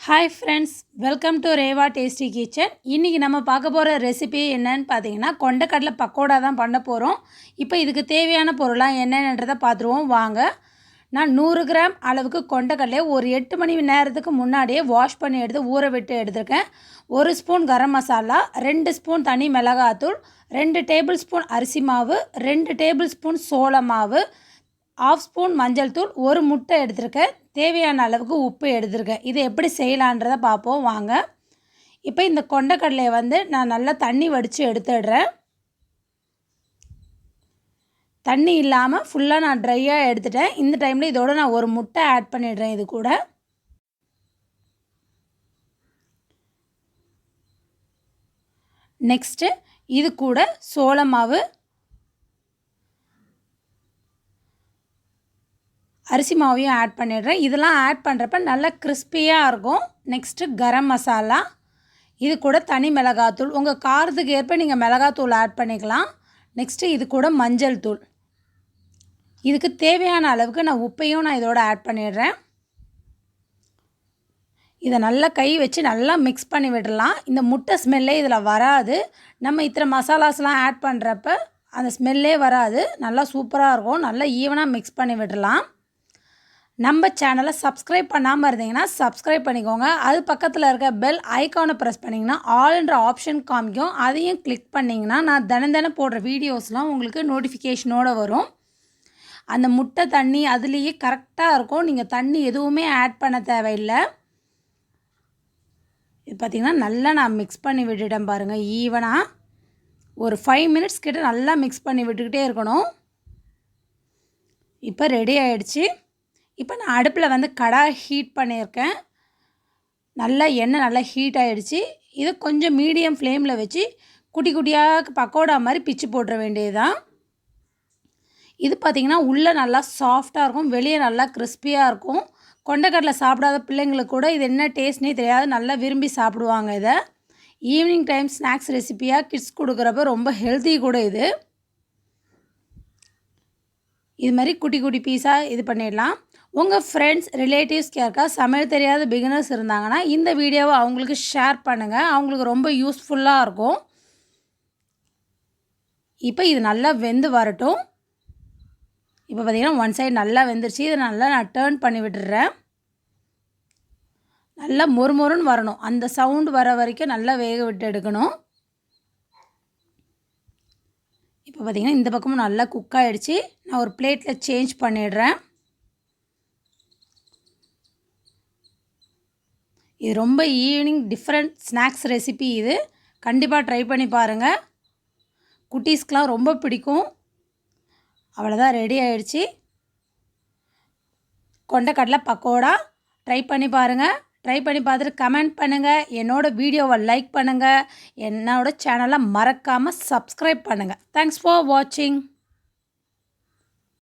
Hi friends, welcome to Reva Tasty Kitchen. இன்னைக்கு நம்ம பார்க்க போற ரெசிபி என்னன்னு பாத்தீங்கன்னா கொண்டைக்கடலை பக்கோடா தான் பண்ண போறோம். இப்போ இதுக்கு தேவையான பொருள்லாம் என்னன்றதை பார்த்துருவோம் வாங்க. நான் 100 கிராம் அளவுக்கு கொண்டைக்கடலை ஒரு 8 மணி நேரத்துக்கு முன்னாடியே வாஷ் பண்ணி எடுத்து ஊற விட்டு எடுத்துர்க்கேன். 1 ஸ்பூன் கரம் மசாலா, 2 ஸ்பூன் தனி மிளகாய்த்தூள், 2 டேபிள் ஸ்பூன் அரிசி மாவு, 2 டேபிள் ஸ்பூன் சோள மாவு, 1/2 ஸ்பூன் மஞ்சள் தூள், ஒரு முட்டை எடுத்துர்க்கேன். தேவையான அளவுக்கு உப்பு எடுத்துர்க்கேன். இது எப்படி செய்யலான்றதை பார்ப்போம் வாங்க. இப்போ இந்த கொண்டைக்கடலையை நான் நல்லா தண்ணி வடித்து எடுத்துடுறேன். தண்ணி இல்லாமல் ஃபுல்லாக நான் ட்ரையாக எடுத்துட்டேன். இந்த டைமில் இதோட நான் ஒரு முட்டை ஆட் பண்ணிடுறேன். இது கூட நெக்ஸ்ட்டு இது கூட சோள மாவு, அரிசி மாவையும் ஆட் பண்ணிடுறேன். இதெல்லாம் ஆட் பண்ணுறப்ப நல்லா கிறிஸ்பியாக இருக்கும். நெக்ஸ்ட்டு கரம் மசாலா, இது கூட தனி மிளகாத்தூள், உங்கள் காரத்துக்கு ஏற்ப நீங்கள் மிளகாத்தூள் ஆட் பண்ணிக்கலாம். நெக்ஸ்ட்டு இது கூட மஞ்சள் தூள், இதுக்கு தேவையான அளவுக்கு நான் உப்பையும் நான் இதோட ஆட் பண்ணிடுறேன். இதை நல்லா கை வச்சு நல்லா மிக்ஸ் பண்ணி விடலாம். இந்த முட்டை ஸ்மெல்லே இதில் வராது. நம்ம இத்தனை மசாலாஸ்லாம் ஆட் பண்ணுறப்ப அந்த ஸ்மெல்லே வராது. நல்லா சூப்பராக இருக்கும். நல்லா ஈவனாக மிக்ஸ் பண்ணி விடலாம். நம்ம சேனலை சப்ஸ்கிரைப் பண்ணாமல் இருந்தீங்கன்னா சப்ஸ்கிரைப் பண்ணிக்கோங்க. அது பக்கத்தில் இருக்க பெல் ஐக்கானை ப்ரெஸ் பண்ணிங்கன்னா ஆல்ன்ற ஆப்ஷன் காமிக்கும். அதையும் கிளிக் பண்ணிங்கன்னா நான் தினம் போடுற வீடியோஸ்லாம் உங்களுக்கு நோட்டிஃபிகேஷனோடு வரும். அந்த முட்டை தண்ணி அதுலேயே கரெக்டாக இருக்கும். நீங்கள் தண்ணி எதுவுமே ஆட் பண்ண தேவையில்லை. இது பார்த்திங்கன்னா நல்லா நான் மிக்ஸ் பண்ணி விட்டுட்டேன் பாருங்கள். ஈவனாக ஒரு 5 மினிட்ஸ் கிட்ட நல்லா மிக்ஸ் பண்ணி விட்டுக்கிட்டே இருக்கணும். இப்போ ரெடி ஆகிடுச்சு. இப்போ நான் அடுப்பில் கடாய் ஹீட் பண்ணியிருக்கேன். நல்லா எண்ணெய் நல்லா ஹீட் ஆகிடுச்சு. இதை கொஞ்சம் மீடியம் ஃப்ளேமில் வச்சு குட்டி குட்டியாக பக்கோடா மாதிரி பிச்சு போட்டுற வேண்டியது தான். இது பார்த்திங்கன்னா உள்ளே நல்லா சாஃப்டாக இருக்கும், வெளியே நல்லா கிறிஸ்பியாக இருக்கும். கொண்டைக்கடலை சாப்பிடாத பிள்ளைங்களுக்கு கூட இது என்ன டேஸ்ட்னே தெரியாது, நல்லா விரும்பி சாப்பிடுவாங்க. இதை ஈவினிங் டைம் ஸ்நாக்ஸ் ரெசிப்பியாக கிட்ஸ் கொடுக்குறப்ப ரொம்ப ஹெல்த்தி கூட. இது மாதிரி குட்டி குட்டி பீஸாக இது பண்ணிடலாம். உங்கள் ஃப்ரெண்ட்ஸ் ரிலேட்டிவ்ஸ்க்கு யாருக்கா சமையல் தெரியாத பிகினர்ஸ் இருந்தாங்கன்னா இந்த வீடியோவை அவங்களுக்கு ஷேர் பண்ணுங்கள். அவங்களுக்கு ரொம்ப யூஸ்ஃபுல்லாக இருக்கும். இப்போ இது நல்லா வெந்து வரட்டும். இப்போ பார்த்திங்கன்னா ஒன் சைடு நல்லா வெந்துருச்சு. இதை நல்லா நான் டேர்ன் பண்ணி விட்டுறேன். நல்லா மொறுமொறுன்னு வரணும். அந்த சவுண்டு வர வரைக்கும் நல்லா வேக விட்டு எடுக்கணும். இப்போ பார்த்திங்கன்னா இந்த பக்கமும் நல்லா குக் ஆகிடுச்சு. நான் ஒரு பிளேட்டில் சேஞ்ச் பண்ணிடுறேன். இது ரொம்ப ஈவினிங் டிஃப்ரெண்ட் ஸ்நாக்ஸ் ரெசிபி. இது கண்டிப்பாக ட்ரை பண்ணி பாருங்கள். குட்டீஸ்க்கெலாம் ரொம்ப பிடிக்கும். அவ்வளோதான், ரெடி ஆகிடுச்சு கொண்டைக்கடலை பக்கோடா. ட்ரை பண்ணி பாருங்கள். ட்ரை பண்ணி பார்த்துட்டு கமெண்ட் பண்ணுங்கள். என்னோடய வீடியோவை லைக் பண்ணுங்கள். என்னோடய சேனலை மறக்காமல் சப்ஸ்கிரைப் பண்ணுங்கள். தேங்க்ஸ் ஃபார் வாட்சிங்.